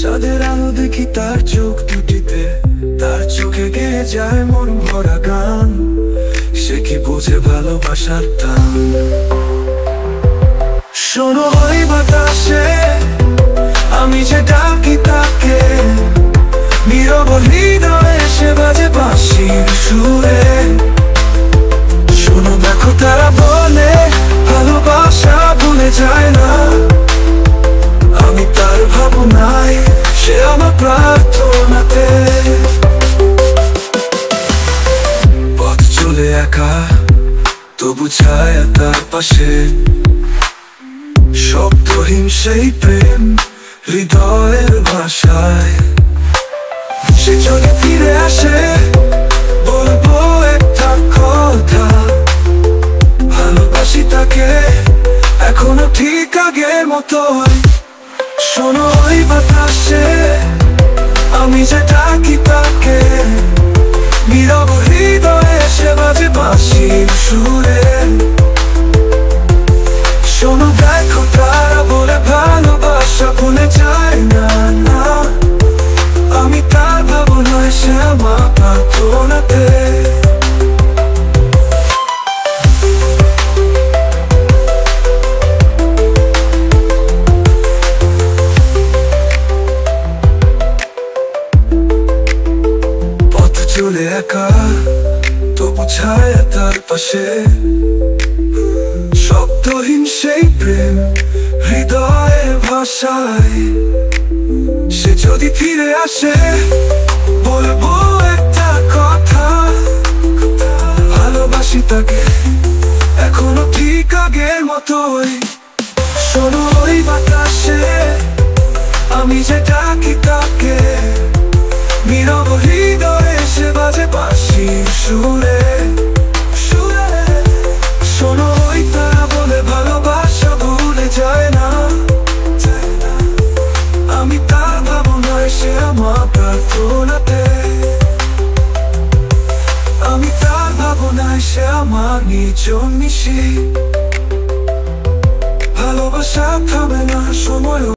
চাঁদের আলো দেখি তার চোখ দুটিতে, তার চোখে গেয়ে যায় মন ভরা গান। সে কি বোঝে ভালোবাসার টান। শোনো ওই বাতাসে আমি যে ডাকি তাকে, নীরব হৃদয়ে সে বাজে বাঁশির সুরে। শোনো দেখো তারা বলে ভালোবাসা ভুলে যায় না। আমি তার ভাবনায়, সে আমার প্রার্থনাতে। পথ চলে একা তবু ছায়া তার পাশে, শব্দহীন সেই প্রেম হৃদয়ের ভাষায়। সে যদি ফিরে আসে বলবো একটা কথা, ভালোবাসি তাকে এখনো ঠিক আগের মতোই। শোনো ওই বাতাসে আমি যে ডাকি তাকে, নীরব হৃদয়ে সে বাজে বাঁশির সুরে। শোনো দেখো তারা বলে ভালোবাসা ভুলে যায় না, না। আমি তার ভাবনায়, সে আমার প্রার্থনাতে। পথ চলে একা তবু ছায়া তার পাশে, শব্দহীন সেই প্রেম হৃদয়ের ভাষায়। সে যদি ফিরে আসে বলবো একটা কথা, ভালোবাসি তাকে এখনো ঠিক আগের মতোই। শোনো ওই বাতাসে আমি যে ডাকি তাকে, নীরব হৃদয়ে সে বাজে বাঁশির সুরে। শোনো ওই তারা বলে ভালোবাসা ভুলে যায় না। আমি তার ভাবনায়, সে আমার প্রার্থনাতে। আমি তার ভাবনায়, সে আমার নির্জন মিশি। ভালোবাসা থামে না সময়।